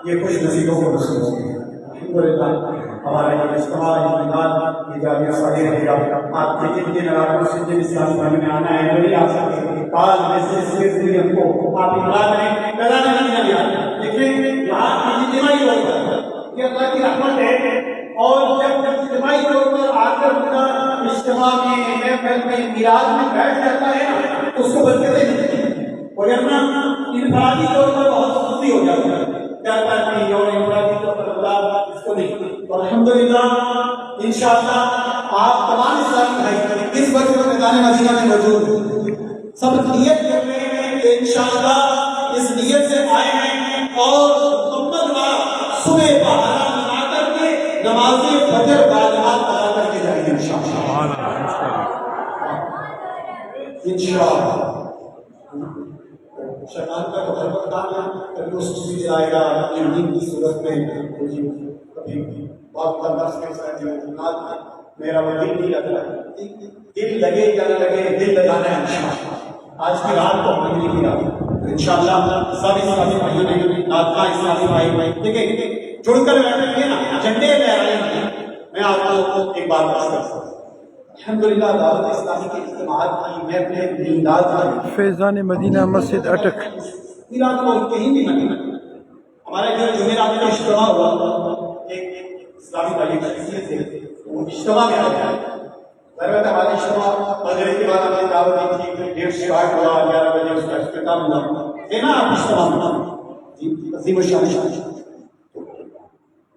ये खुश नसीबों को नसीब होगी। हमारा ये इज्तिमा ये जामिया सालिह रहेगा। आपके जिन इलाकों से जिन इस्लामी भाई में आना है नहीं आ सकते, काल में से हमको आप इमरान में पैदा नहीं दिया। देखिए यहाँ इज्तिमाई तौर पर ये अल्लाह की रहमत है। और जब इज्तिमाई तौर पर आकर पूरा इज्तिमा में महफिल में मिलाद में बैठ जाता है ना, उसको बरकतें मिलती हैं। और वरना इनफरादी तौर पर बहुत खुशी हो जाती है, क्या करते हैं और इनफरादी तौर पर अल्लाह इसको नहीं। तो अल्हम्दुलिल्लाह इंशाअल्लाह आप तमाम इस्लामी भाई इस वक्त मैदान मदीना में मौजूद हैं, सब नियत कर रहे हैं कि इंशाअल्लाह इस नियत से आए हैं और मुकम्मल सुबह पहरा बना करके नमाज़ फजर बाजमात अदा करके जाएंगे इंशाअल्लाह। शैतान का तो हर वक्त आना कभी उस चीज जाएगा अपनी नींद की सूरत में, कभी बहुत बर्दाश्त के साथ मेरा वो दिल नहीं लग रहा, दिल लगे या न लगे दिल लगाना है इंशाअल्लाह। आज की रात को हमने नहीं किया इंशाअल्लाह। सब इस्लामी भाइयों ने नाता इस्लामी भाई देखिए जुड़कर बैठेंगे ना, झंडे लहराएंगे। मैं आपको एक बात बता सकता हूँ, अल्हम्दुलिल्लाह दावत इस्लामी के इज्तिमाअत की महफिलें दीनदार फैज़ान मदीना मस्जिद अटक मिलाद को कहीं भी नहीं। हमारे घर जुमेरात में इज्तिमा हुआ, एक इस्लामी भाई से वो इज्तिमा में आ गया। दरअसल हमारे इज्तिमा मगरिब के बाद हमने दावत दी थी, फिर 1:30 स्टार्ट हुआ, 11 बजे उसका इख्तिताम हुआ। है ना आप इज्तिमा में अज़ीम शान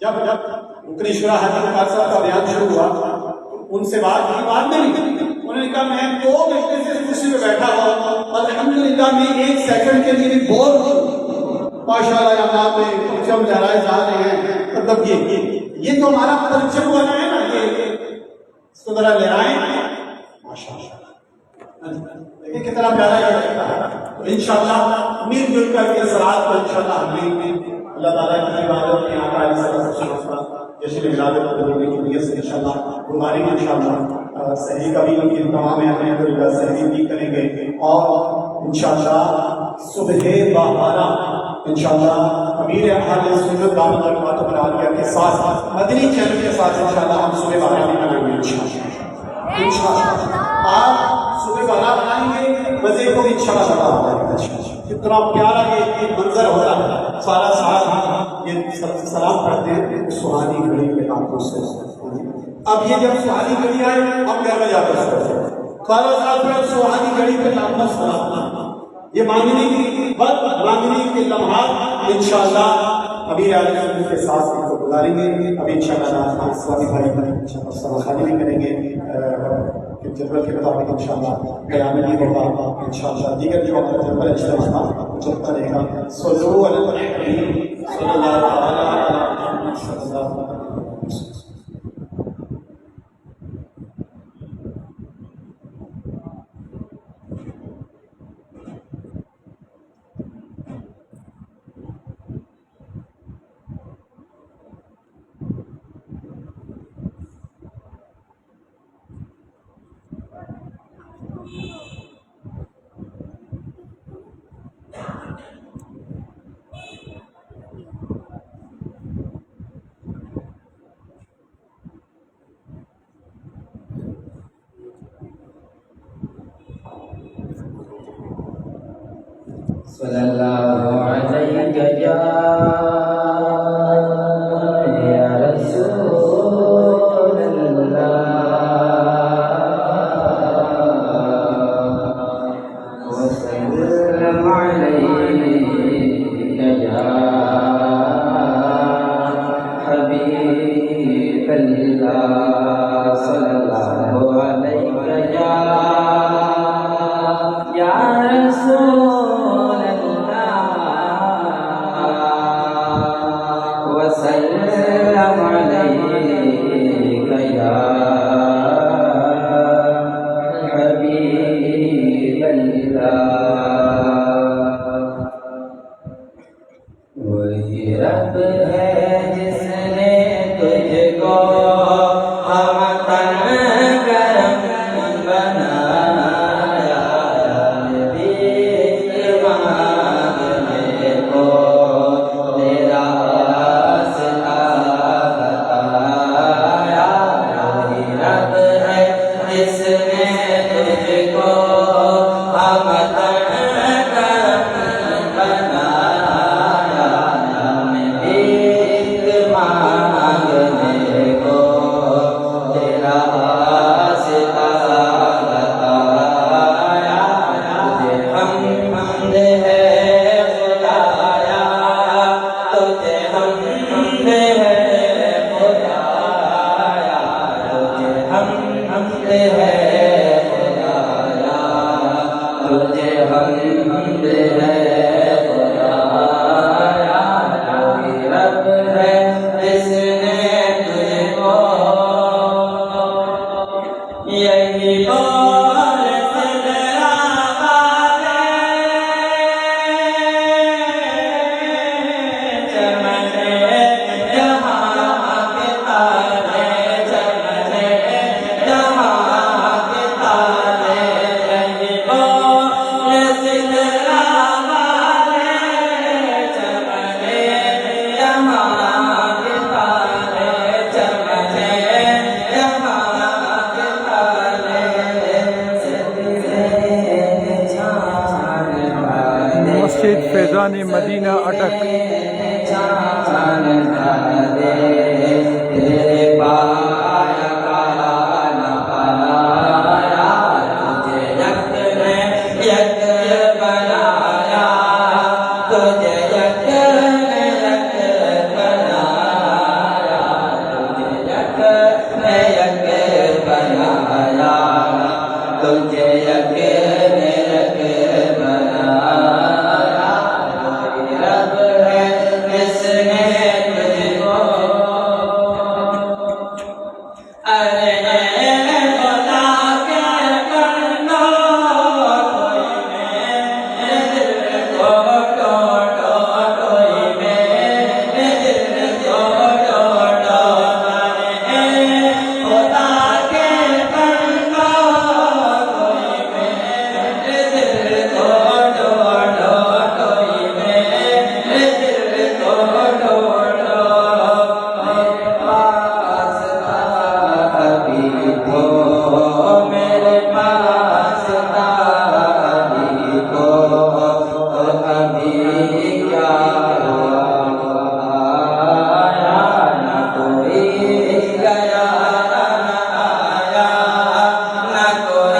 जब रुकन शुरा हज़रत साहब का बयान शुरू हुआ, उनसे बात में उन्होंने कहा मैं 2 घंटे से कुर्सी पे बैठा हुआ, अल्हम्दुलिल्लाह मैं 1 सेकंड के लिए भी बोर हूँ। माशाअल्लाह यहाँ पे परचम लहराए जा रहे हैं। मतलब ये तो हमारा परचम बना है ना, ये इसको जरा लहराएं माशाअल्लाह, देखिए कितना प्यारा ये लगता है। तो इंशाअल्लाह मिलजुल कर इस रात को इंशाअल्लाह हमें अल्लाह ताला की इबादत में आका जैसे मिलाद करने की नियत से इंशाअल्लाह गुजारेंगे। इंशाअल्लाह सहरी का भी इंतजाम है, अल्हम्दुलिल्लाह सहरी भी करेंगे। और इंशाअल्लाह सुबह 12 इंशाअल्लाह अमीर अहले सुन्नत दामद बरकातुहु पर आलिया के साथ मदनी चैनल के साथ इंशाअल्लाह हम सुबह 12 भी करेंगे इंशाअल्लाह। आप सुबह 12 बनाएंगे, मजे को इंशाअल्लाह। कितना प्यारा ये मंजर होता है, सारा साथ ये सलाम करते हैं सुहानी घड़ी के आंखों से। अब ये जब सुहानी घड़ी आए हम घर में जाकर सारा साथ सुहानी घड़ी पे नाम सलाम, ये मांगने की वक्त मांगने के लम्हात इंशाअल्लाह अभी आलिम के साथ इनको गुजारेंगे। अभी इंशाअल्लाह इस्लामी भाई इंशाअल्लाह खाली भी करेंगे जरूरत के मुताबिक इंशाअल्लाह बयान भी होगा। इंशाअल्लाह दीगर जो जनरल इज्तिमा चलता रहेगा। सल्लल्लाहु अलैहि वसल्लम। सल्लल्लाहु अलैहि या वही रब है जिसने तुझको हमतन करम बनाया, भी मांगने को तेरा तुझे हमद है खुदाया, कोई रब है जिसने तुझको यही बोल सिदरा वाले चमने जहाँ के तारे, चमने जहाँ के तारे, यही बोल सिदरा वाले चमने जहाँ के तारे, चमने जहाँ के तारे, मस्जिद फैज़ान मदीना अटक। चाँद दे तेरे पाया का न पाया, तुझे यक ने यक बनाया, तुझे यक ने यक बनाया, तुझे यक ने यक बनाया, तुझे यक ने यक बनाया, कोई रब है जिसने तुझको अरे खुदा के बंदो, कोई मेरे दिल को तोड़ो, कोई मेरे दिल को तोड़ो, अरे खुदा के बंदो, कोई मेरे दिल को तोड़ो, कोई मेरे दिल को तोड़ो, मेरे पास था अभी तो, मेरे पास था अभी तो अभी क्या हुआ, न कोई गया न आया, न कोई गया न आया, न कोई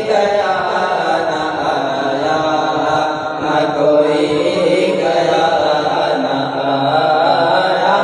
गया न आया, न कोई गया न आया,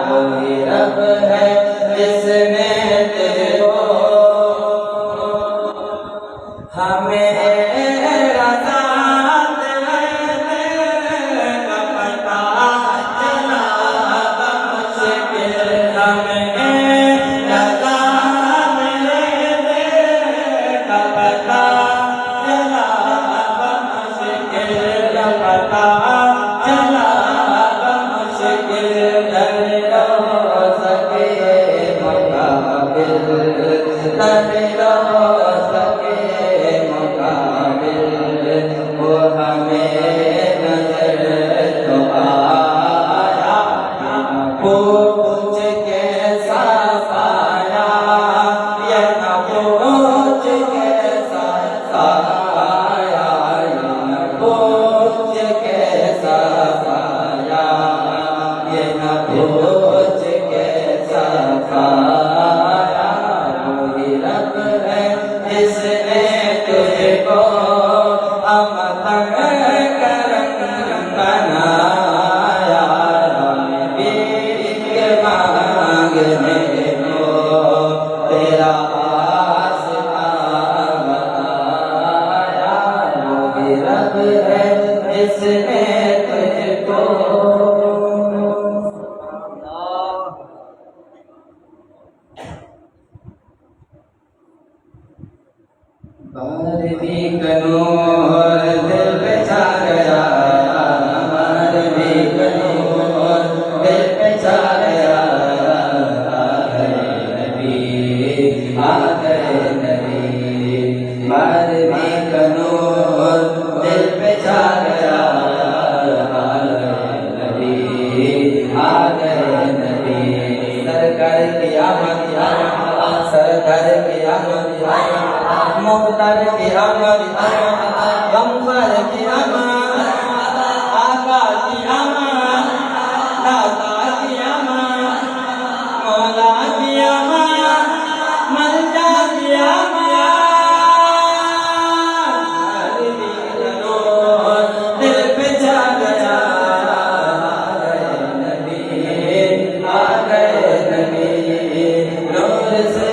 कोई रब है जिसने तुझको हमें रज़ात है पता चला मुश्किल, हमें रज़ात है पता चला मुश्किल, पता चला मुश्किल, दर लो सके मुकाबिल, दर लो सके मुकाबिल, वो हमें नजर तो आया, न पूछ कैसा पाया, या न पूछ कैसा पाया, या न पूछ कैसा पाया, ये न पूछ कैसा पाया, कोई रब है जिसने तुझको अमतन करम बनाया, हमें भीख मांगने को तेरा आसरा बनाया, कोई रब है जिसने तुझको बार भी कनूर दिल पे छा गया, बार भी कनूर दिल पे छा गया, आ गए नबी, आ गए नबी, बार भी कनूर दिल पे छा गया, आ गए नबी, आ गए नबी, सरकार की आमद, सरकार की आमद, मुख्तार की आमद, गमखर की आमद, आका की आमद, दाता की आमद, मौला की आमद, मलजा की आमद, दिल पे छा गया, आ गए नबी, आ गए नबी, नूर से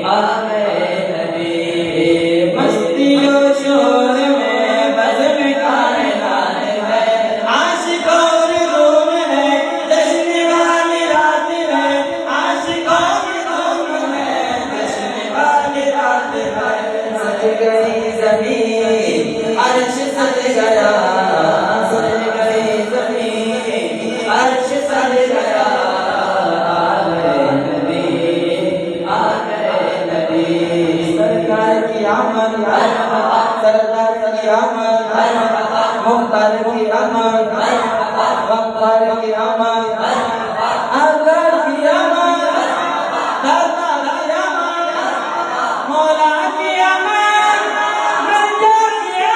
आ गए नबी मस्ती और शोर में बज़्म कायनात है आशिक और धूम है जश्न वाली रात है आशिक और धूम है जश्न वाली रात है सज गई ज़मीन अर्श सज गया सज गई ज़मीन अर्श सज गया आ गए नबी सरकार की आमद सरदार की आमद मुख्तार की आमद वक़्तार की आमद आज़ाद की आमद दाता की आमद मौला की आमद रंजा की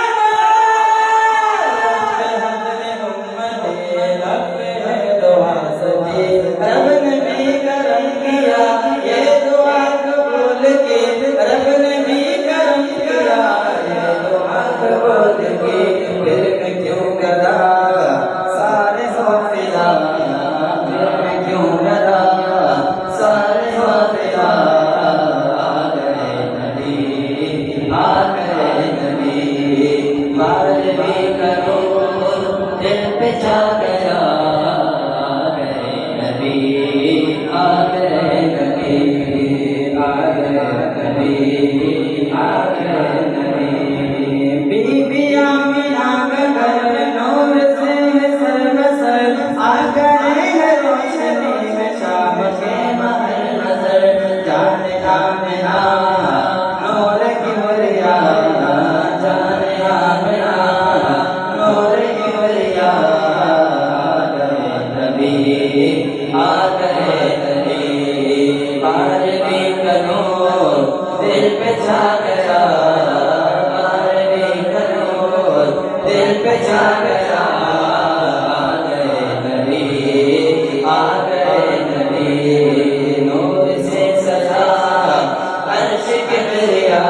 रब ने भी करम किया ये दुआ कबूल की रब ने भी करम किया ये दुआ कबूल की दिल में क्यों गदा सारे हो फिदा दिल में क्यों गदा सारे हो फिदा आ गए नबी बार भी करो दिल पे छा गया आ गए नबी बीबी आमिना का घर नूर से सरबसर आ गए हैं रोशनी में शाम के महल नजर जाने आमिना नूर की मुरिया जाने आमिना नूर की मुरिया आ गए नबी बार भी करो दिल पे छा गया बार भी करो दिल पे छा गया आ गए नबी नूर से सजा अर्श किबरिया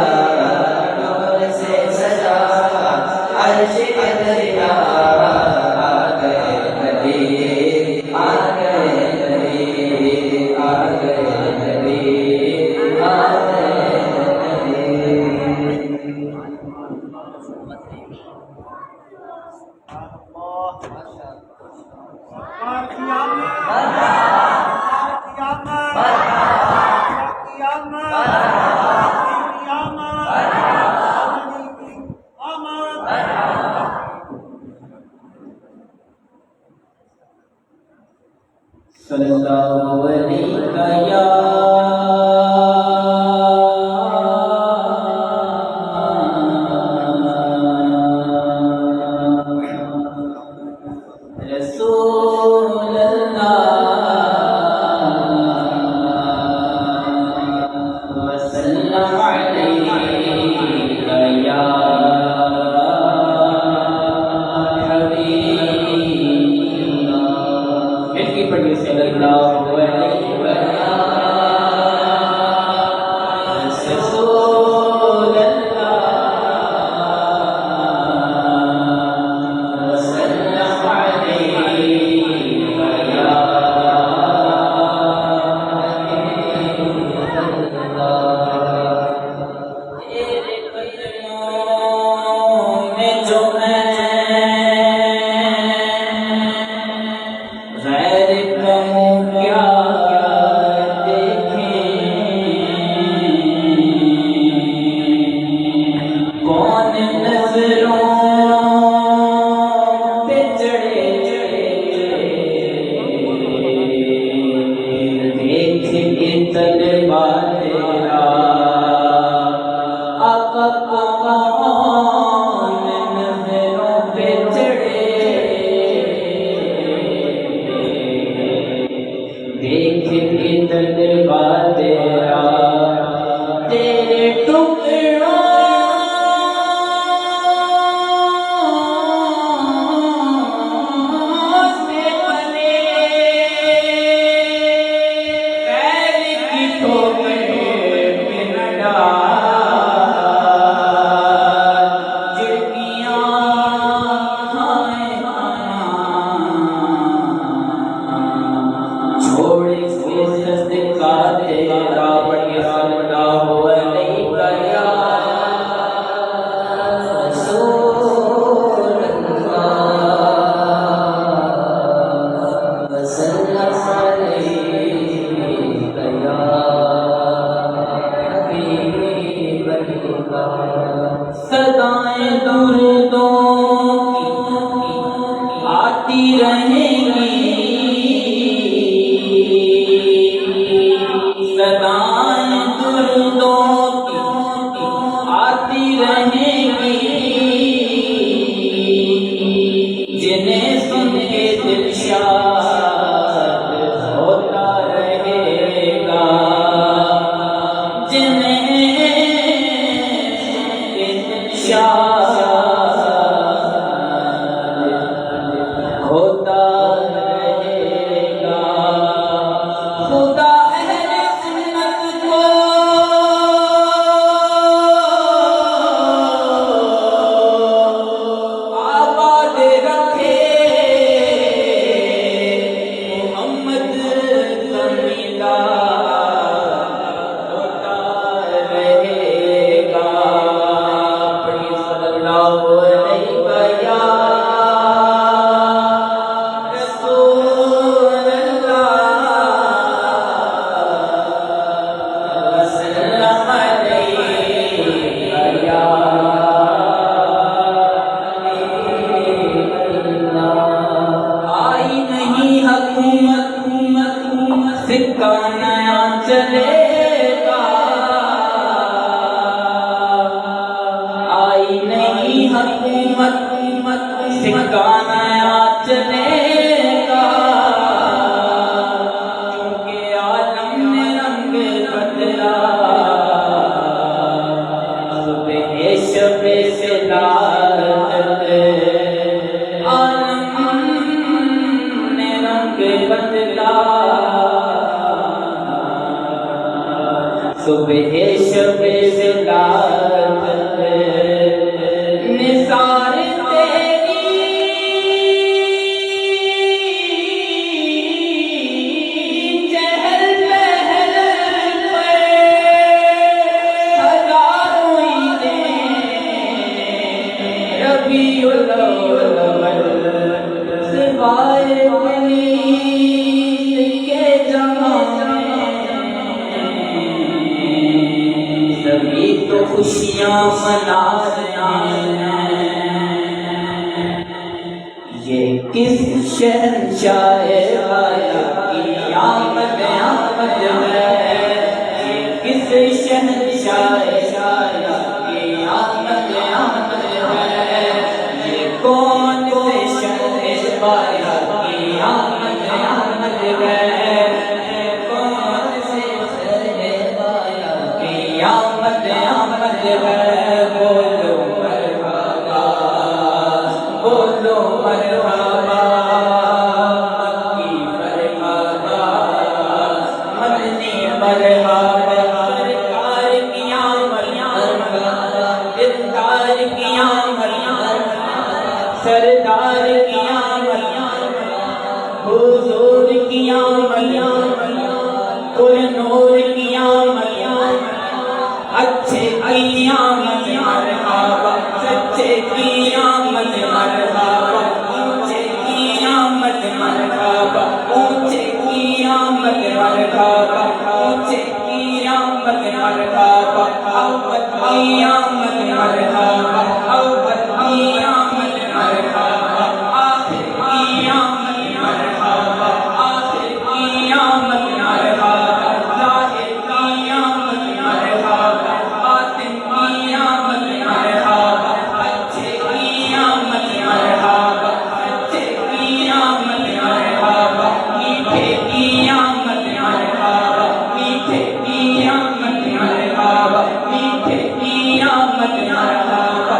नूर से सजा अर्श किबरिया आ गए नबी आ गए नबी आ गए नबी आ गए सल्लल्लाहु अलैहि या रसूल अल्लाह वसल्लम अलैका या हबीब मिलके पढ़िए सल्लल्लाहु अलैहि रसूल अल्लाह वसल्लम अलैका या हबीब अल्लाह सदाएं दुरूदों की आती रहेंगी, सदाएं दुरूदों की आती रहेंगी, जिन्हें सुन के दिल शाद होता रहेगा, जिन्हें सुन के दिल शाद होता रहेगा। खुदा अहले सुन्नत को आबाद रखे, मोहम्मद का मिलाद होता रहेगा। पढ़िए सल्लल्लाहु अलैहि सिक्का नया चलेगा, आई नहीं हुकूमत, सिक्का नया चलेगा, क्योंकि आलम ने रंग बदला, सुबह शबे से रात, आलम ने रंग बदला, सुबह शबे से रात, निसार तेरी चहल पहल पर हजारों ईदें, रबीउल अव्वल सिवाए पुनीत के जहां सभी तो खुशियां मना रहे हैं। ये किस शहंशाह वाला की आमद आमद है, ये किस शहंशाह वाला की आमद आमद है, ये कौन से शहंशाह वाला की आमद आमद है, कौन से शहंशाह वाला की आमद आमद है। बोलो मरहबा, बोलो मरहबा, की मरहबा, मदनी मरहबा, सरकार की आमद, दिलदार की आमद, सरदार की आमद, हुजूर की आमद, कुल नूर की आमद, अच्छे की आमद मरहबा, सच्चे की आमद मरहबा, ऊंचे की आमद मरहबा, ऊंचे की आमद मरहबा, ऊंचे की आमद मरहबा, अव्वल की आमद मरहबा, अव्वल की आमद मरहबा, आखिर की आमद मरहबा, आखिर की आमद मरहबा, ज़ाहिर की आमद मरहबा, बातिन की आमद मरहबा, अच्छे की आमद मरहबा, सच्चे की आमद मरहबा, मीठे की आमद मरहबा, मीठे की आमद मरहबा, मीठे की आमद मरहबा।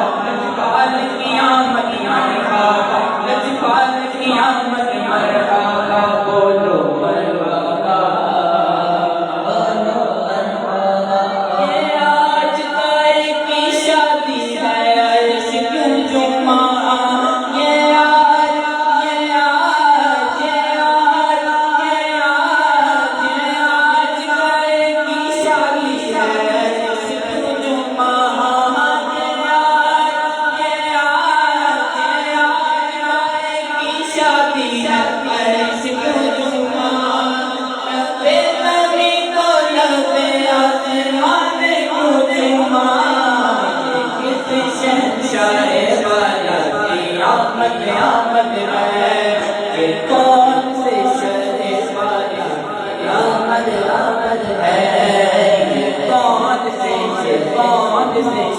साहिबाना की आमद आमद है। ये कौन से शहबाना की आमद आमद है। ये कौन से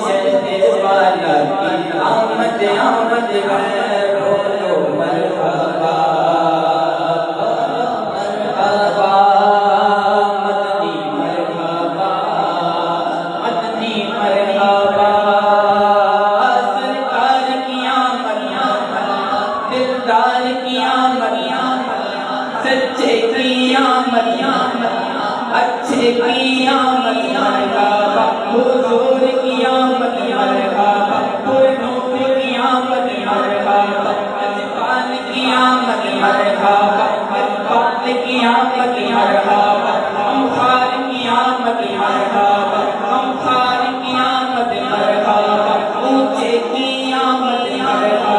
शहबाना की आमद आमद है। बोलो मरहबा मरहबा मदनी मरहबा मदनी मरहबा। सरकार की आमद दिलदार की आमद सच्चे की आमद अच्छे की आमद मरहबा। हुजूर की आमद मरहबा नूर की आमद मरहबा अजपाल की आमद मरहबा अजपाल की आमद मरहबा अमखार की आमद मरहबा अमखार की आमद मरहबा ऊंचे की आमद मरहबा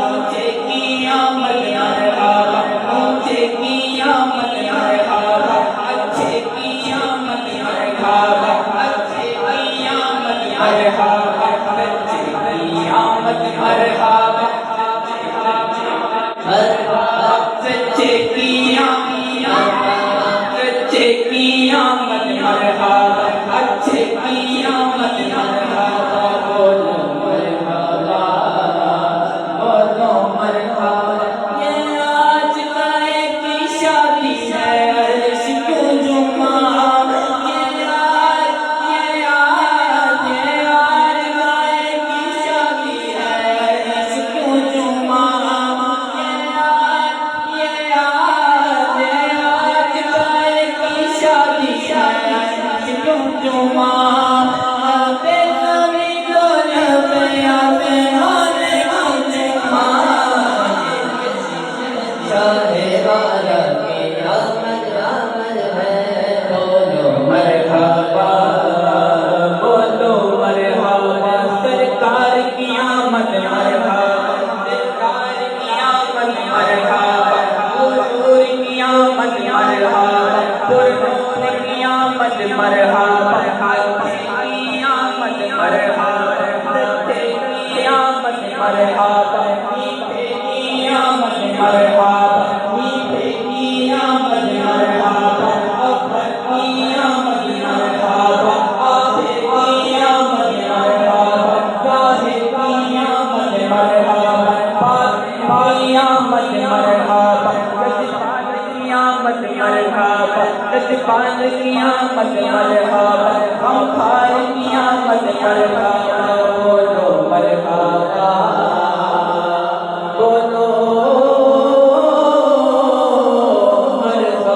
ऊंचे की आमद मरहबा ऊंचे की आमद मरहबा अच्छे की आमद मरहबा अच्छे की आमद मरहबा अच्छे की आमद मरहबा सच्चे की आमद सच्चे की आमद मरहबा अच्छे की आमद मरहबा। बोलो मरहबा बोलो मरहबा। ये आज गाय की शादी है अर्श क्यों जुमा। ये आज गाय की शादी है अर्श क्यों जुमा। आज गाय की शादी है अर्श क्यों जुमा। आते सभी दोनों पे आते माने की जुमा। साहिबाना की आमद आमद है। बोलो मरहबा बोलो मरहबा। सरकार की आमद मरहबा सरकार की आमद मरहबा हुजूर की आमद मरहबा पुरनूर की आमद मरहबा अच्छे की आमद मरहबा सच्चे की आमद मरहबा मीठे की आमद मरहबा मीठे की आमद मरहबा अकबर की आमद मरहबा आगे की आमद मरहबा गाहे की आमद मरहबा फातिमा की आमद मरहबा लजपाल की आमद मरहबा लजपाल की आमद मरहबा अमखार की आमद मरहबा। बोलो मरहबा बोलो मरहबा।